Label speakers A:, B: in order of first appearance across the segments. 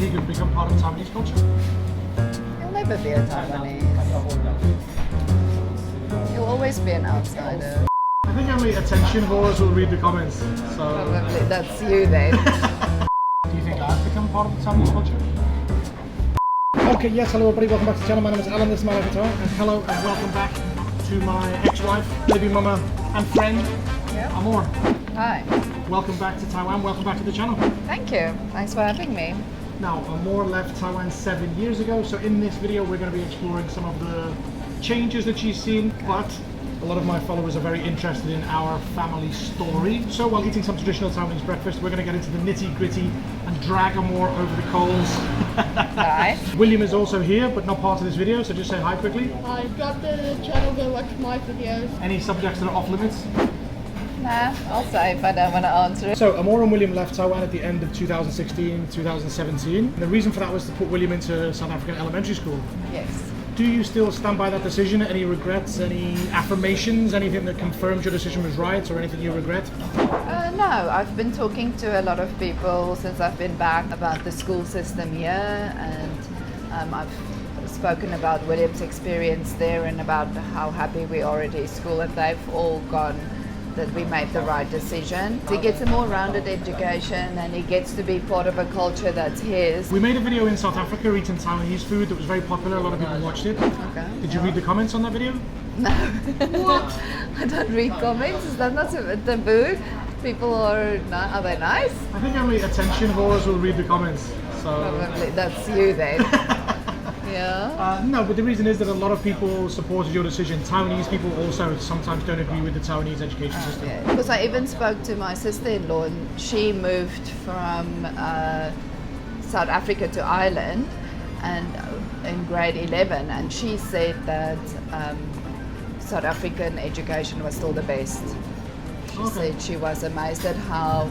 A: he could become part of Taiwanese culture?
B: He'll never be a Taiwanese. He'll always be an outsider.
A: I think only attention whores will read the comments. So
B: Probably that's you then.
A: do you think I've become part of the Taiwanese culture? Okay, yes, hello everybody, welcome back to the channel. My name is Alan, this is my life in Taiwan, and hello and welcome back to my ex-wife, baby mama and friend, Amor.
B: Hi.
A: Welcome back to Taiwan, welcome back to the channel.
B: Thank you. Thanks for having me.
A: Now, Amor left Taiwan 7 years ago, so in this video we're going to be exploring some of the changes that she's seen, but a lot of my followers are very interested in our family story. So while eating some traditional Taiwanese breakfast, we're going to get into the nitty-gritty and drag Amor over the coals.
B: Hi.
A: William is also here, but not part of this video, so just say hi quickly.
C: Hi, drop the channel, go watch my videos.
A: Any subjects that are off limits?
B: Nah, I'll say if I don't want to answer it.
A: So Amor and William left Taiwan at the end of 2016, 2017. The reason for that was to put William into South African elementary school.
B: Yes.
A: Do you still stand by that decision? Any regrets, any affirmations, anything that confirms your decision was right, or anything you regret?
B: No, I've been talking to a lot of people since I've been back about the school system here, and I've spoken about William's experience there and about how happy we are at his school, and they've all gone that we made the right decision. He gets a more rounded education and he gets to be part of a culture that's his.
A: We made a video in South Africa eating Taiwanese food that was very popular. A lot of people watched it.
B: Okay.
A: Did you read the comments on that video?
B: No. What? I don't read comments. Is that not a taboo? People are they nice?
A: I think only attention whores will read the comments. So
B: Probably that's you then. Yeah.
A: no, but the reason is that a lot of people supported your decision. Taiwanese people also sometimes don't agree with the Taiwanese education system.
B: Yeah. Because I even spoke to my sister-in-law, and she moved from South Africa to Ireland, and in grade 11, and she said that South African education was still the best. She said she was amazed at how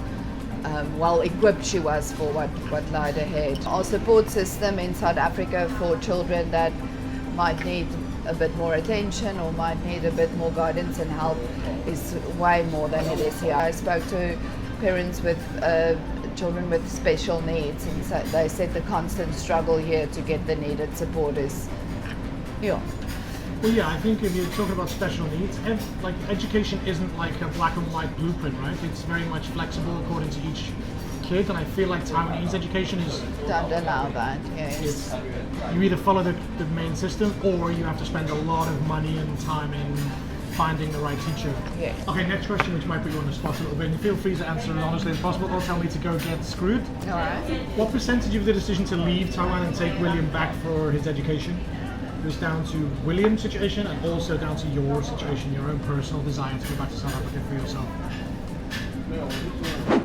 B: well equipped she was for what lied ahead. Our support system in South Africa for children that might need a bit more attention or might need a bit more guidance and help is way more than it is here. I spoke to parents with children with special needs, and so they said the constant struggle here to get the needed support is, yeah.
A: Well, yeah, I think if you're talking about special needs, like education isn't like a black and white blueprint, right? It's very much flexible according to each kid, and I feel like Taiwanese education is...
B: Don't allow that, yes.
A: You either follow the main system, or you have to spend a lot of money and time in finding the right teacher.
B: Yes.
A: Okay, next question, which might put you on the spot a little bit, and feel free to answer as honestly as possible, or tell me to go get screwed.
B: All right.
A: What percentage of the decision to leave Taiwan and take William back for his education was down to William's situation and also down to your situation, your own personal desire to go back to South Africa for yourself?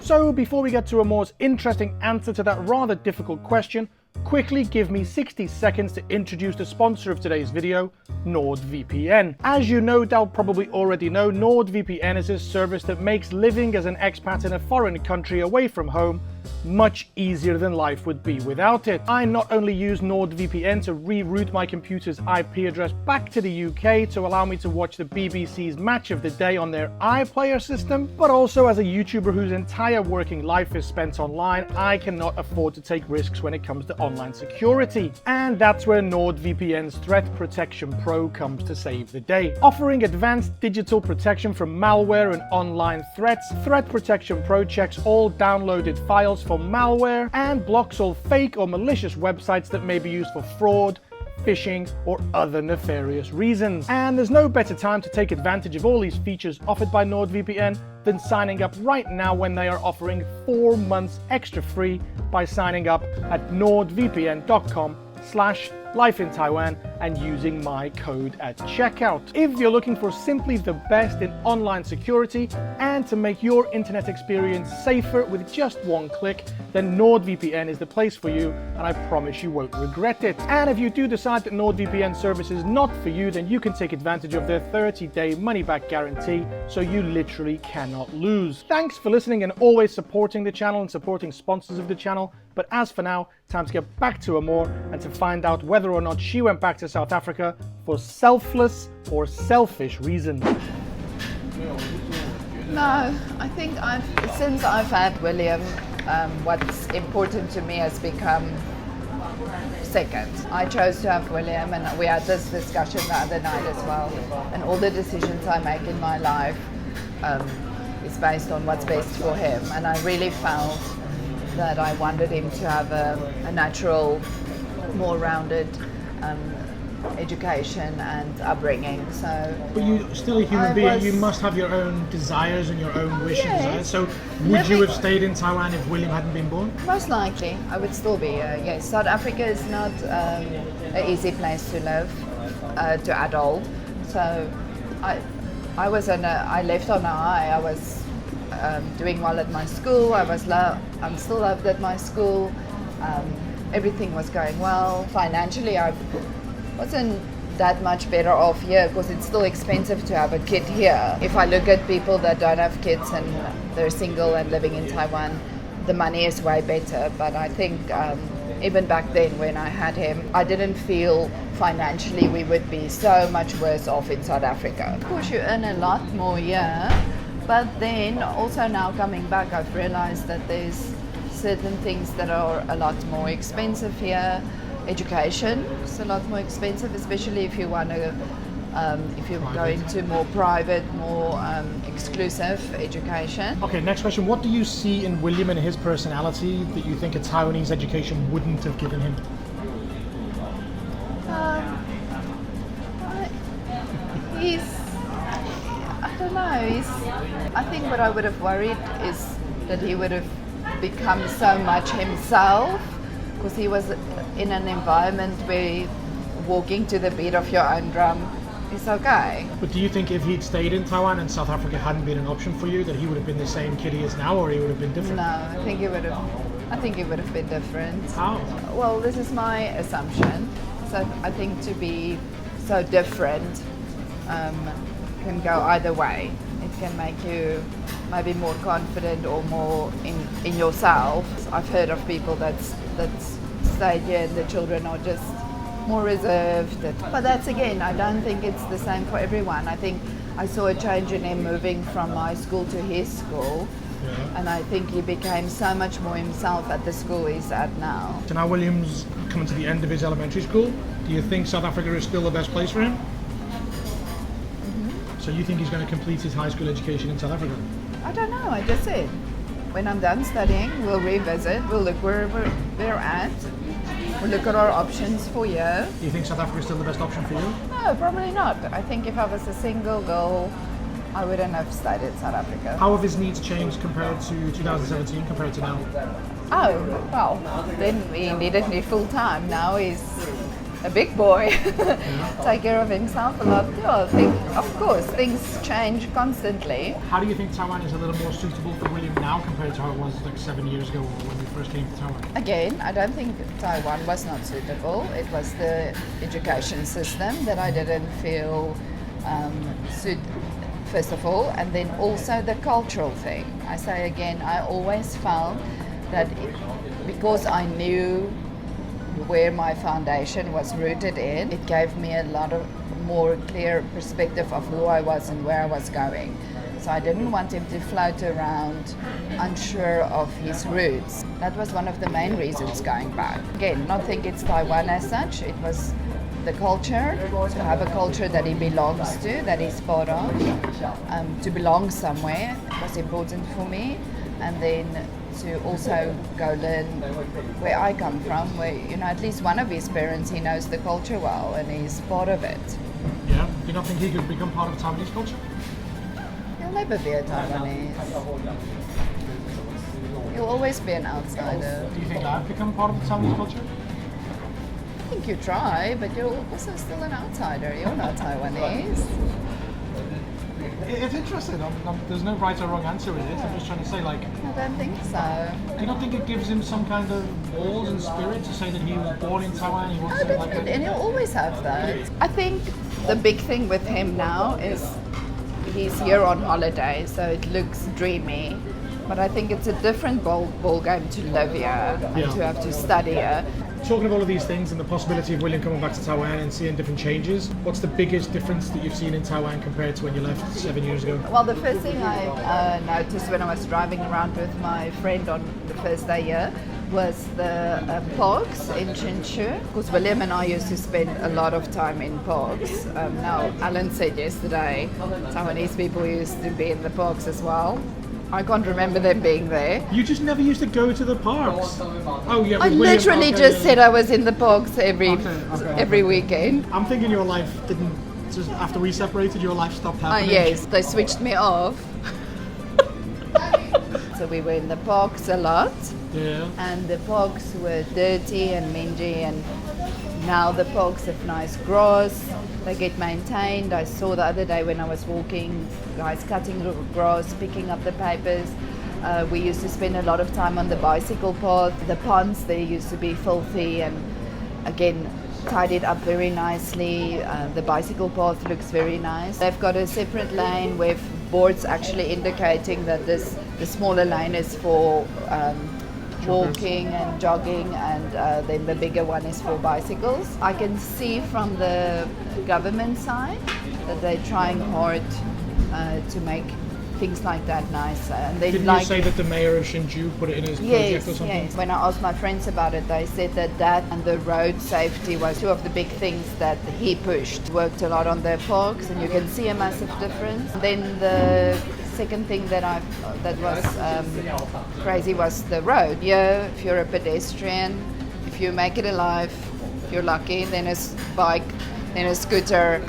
A: So before we get to a more interesting answer to that rather difficult question, quickly give me 60 seconds to introduce the sponsor of today's video, NordVPN. As you no doubt probably already know, NordVPN is a service that makes living as an expat in a foreign country away from home much easier than life would be without it. I not only use NordVPN to reroute my computer's IP address back to the UK to allow me to watch the BBC's Match of the Day on their iPlayer system, but also as a YouTuber whose entire working life is spent online, I cannot afford to take risks when it comes to online security. And that's where NordVPN's Threat Protection Pro comes to save the day. Offering advanced digital protection from malware and online threats, Threat Protection Pro checks all downloaded files for malware and blocks all fake or malicious websites that may be used for fraud, phishing, or other nefarious reasons. And there's no better time to take advantage of all these features offered by NordVPN than signing up right now when they are offering 4 months extra free by signing up at nordvpn.com/lifeintaiwan and using my code at checkout. If you're looking for simply the best in online security and to make your internet experience safer with just one click, then NordVPN is the place for you, and I promise you won't regret it. And if you do decide that NordVPN service is not for you, then you can take advantage of their 30-day money-back guarantee, so you literally cannot lose. Thanks for listening and always supporting the channel and supporting sponsors of the channel. But as for now, time to get back to Amor and to find out whether or not she went back to South Africa for selfless or selfish reasons.
B: No, I think since I've had William, what's important to me has become second. I chose to have William, and we had this discussion the other night as well. And all the decisions I make in my life is based on what's best for him. And I really felt that I wanted him to have a natural, more rounded education and upbringing. So,
A: but you're still a human being. You must have your own desires and your own wishes. Desires. So, would you have stayed in Taiwan if William hadn't been born?
B: Most likely, I would still be here. Yes, South Africa is not an easy place to live, to adult. So, I left on a high. I was doing well at my school. I'm still loved at my school. Everything was going well. Financially, I wasn't that much better off here because it's still expensive to have a kid here. If I look at people that don't have kids and they're single and living in Taiwan, the money is way better. But I think even back then when I had him, I didn't feel financially we would be so much worse off in South Africa. Of course, you earn a lot more here, but then also now coming back, I've realized that there's certain things that are a lot more expensive here. Education is a lot more expensive, especially if you want to, if you go into more private, more exclusive education.
A: Okay, next question. What do you see in William and his personality that you think a Taiwanese education wouldn't have given him?
B: I don't know. I think what I would have worried is that he would have become so much himself, because he was in an environment where walking to the beat of your own drum is okay.
A: But do you think if he'd stayed in Taiwan and South Africa hadn't been an option for you, that he would have been the same kid he is now, or he would have been different?
B: No, I think he would have been different.
A: How?
B: Well, this is my assumption. So I think to be so different can go either way. It can make you maybe more confident or more in yourself. I've heard of people that's stayed here and the children are just more reserved. But that's again, I don't think it's the same for everyone. I think I saw a change in him moving from my school to his school. Yeah. And I think he became so much more himself at the school he's at now.
A: So now William's coming to the end of his elementary school. Do you think South Africa is still the best place for him? Mm-hmm. So you think he's going to complete his high school education in South Africa?
B: I don't know, I just said. When I'm done studying, we'll revisit, we'll look where we're at, we'll look at our options for you.
A: Do you think South Africa is still the best option for you?
B: No, probably not. I think if I was a single girl, I wouldn't have stayed in South Africa.
A: How have his needs changed compared to 2017, compared to now?
B: Oh, well, then he needed me full time. Now he's a big boy. Take care of himself a lot too. I think, of course, things change constantly.
A: How do you think Taiwan is a little more suitable for William now compared to how it was like 7 years ago when we first came to Taiwan?
B: Again, I don't think Taiwan was not suitable. It was the education system that I didn't feel first of all, and then also the cultural thing. I say again, I always felt that because I knew where my foundation was rooted in, it gave me a lot of more clear perspective of who I was and where I was going. So I didn't want him to float around unsure of his roots. That was one of the main reasons going back. Again, not think it's Taiwan as such, it was the culture, to have a culture that he belongs to, that he's part of, to belong somewhere was important for me, and then to also go learn where I come from, where, you know, at least one of his parents, he knows the culture well and he's part of it.
A: Yeah, do you not think he could become part of Taiwanese culture?
B: He'll never be a Taiwanese. He'll always be an outsider.
A: Do you think I've become part of the Taiwanese culture?
B: I think you try, but you're also still an outsider. You're not Taiwanese.
A: It's interesting. There's no right or wrong answer in it. I'm just trying to say, like...
B: I don't think so.
A: Do you not think it gives him some kind of balls and spirit to say that he was born in Taiwan? He wants to like that?
B: And he'll always have that. I think the big thing with him now is he's here on holiday, so it looks dreamy. But I think it's a different ball game to live here and to have to study here.
A: Talking of all of these things and the possibility of William coming back to Taiwan and seeing different changes, what's the biggest difference that you've seen in Taiwan compared to when you left 7 years ago?
B: Well, the first thing I noticed when I was driving around with my friend on the first day here was the parks in Chinchu. Because William and I used to spend a lot of time in parks. Now, Alan said yesterday, Taiwanese people used to be in the parks as well. I can't remember them being there.
A: You just never used to go to the parks? Oh yeah.
B: I literally just said I was in the parks every weekend.
A: I'm thinking your life didn't, just after we separated, your life stopped happening.
B: Yes, they switched me off. So we were in the parks a lot.
A: Yeah.
B: And the parks were dirty and mingy, and now the parks have nice grass. They get maintained. I saw the other day when I was walking, guys cutting the grass, picking up the papers. We used to spend a lot of time on the bicycle path. The ponds there used to be filthy and again tidied up very nicely. The bicycle path looks very nice. They've got a separate lane with boards actually indicating that the smaller lane is for walking and jogging, and then the bigger one is for bicycles. I can see from the government side that they're trying hard to make things like that nice. And they
A: Didn't you say that the mayor of Hsinchu put it in his project or something?
B: Yes. When I asked my friends about it, they said that and the road safety was two of the big things that he pushed. Worked a lot on the parks, and you can see a massive difference. And then the second thing that was crazy was the road. Yeah, if you're a pedestrian, if you make it alive, you're lucky. Then a bike, then a scooter,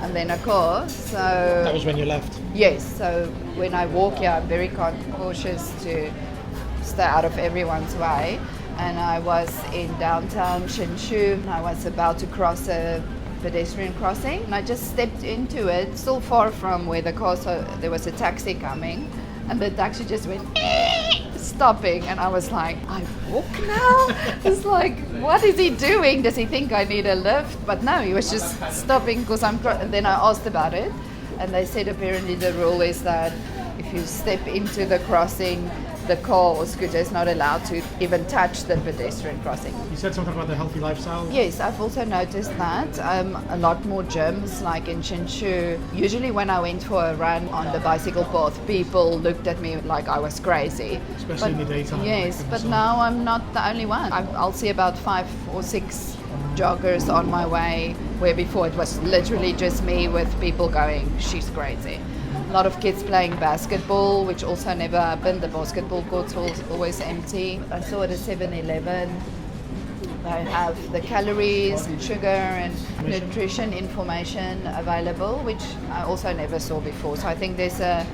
B: and then a car. So
A: that was when you left?
B: Yes. So when I walk here, I'm very cautious to stay out of everyone's way. And I was in downtown Hsinchu. I was about to cross a pedestrian crossing, and I just stepped into it, still far from where the car, so there was a taxi coming, and the taxi just went stopping, and I was like, I walk now? It's like, what is he doing? Does he think I need a lift? But no, he was just stopping because and then I asked about it, and they said apparently the rule is that if you step into the crossing, the car or scooter is not allowed to even touch the pedestrian crossing.
A: You said something about the healthy lifestyle?
B: Yes, I've also noticed that. A lot more gyms, like in Hsinchu. Usually when I went for a run on the bicycle path, people looked at me like I was crazy.
A: Especially in the daytime.
B: Yes, but now I'm not the only one. I'll see about 5 or 6 joggers on my way, where before it was literally just me with people going, she's crazy. A lot of kids playing basketball, which also never happened. The basketball courts were always empty. I saw at a 7-Eleven, they have the calories and sugar and nutrition information available, which I also never saw before. So I think there's a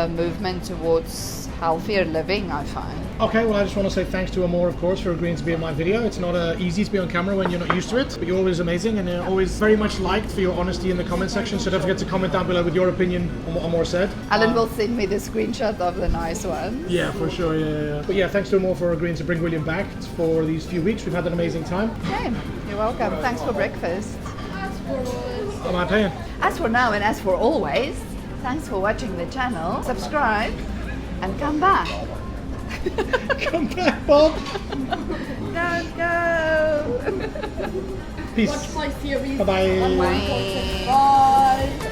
B: movement towards healthier living, I find.
A: Okay, well I just want to say thanks to Amor, of course, for agreeing to be in my video. It's not easy to be on camera when you're not used to it, but you're always amazing and always very much liked for your honesty in the comment section, so don't forget to comment down below with your opinion on what Amor said.
B: Alan will send me the screenshot of the nice one.
A: Yeah, for sure, yeah. But yeah, thanks to Amor for agreeing to bring William back for these few weeks. We've had an amazing time.
B: Okay, you're welcome. Thanks for breakfast.
A: Am I paying?
B: As for now and as for always, thanks for watching the channel. Subscribe and come back.
A: Come back, Bob.
B: Don't go.
A: Peace.
C: Watch my series.
A: Bye-bye.
B: Bye.
C: Bye.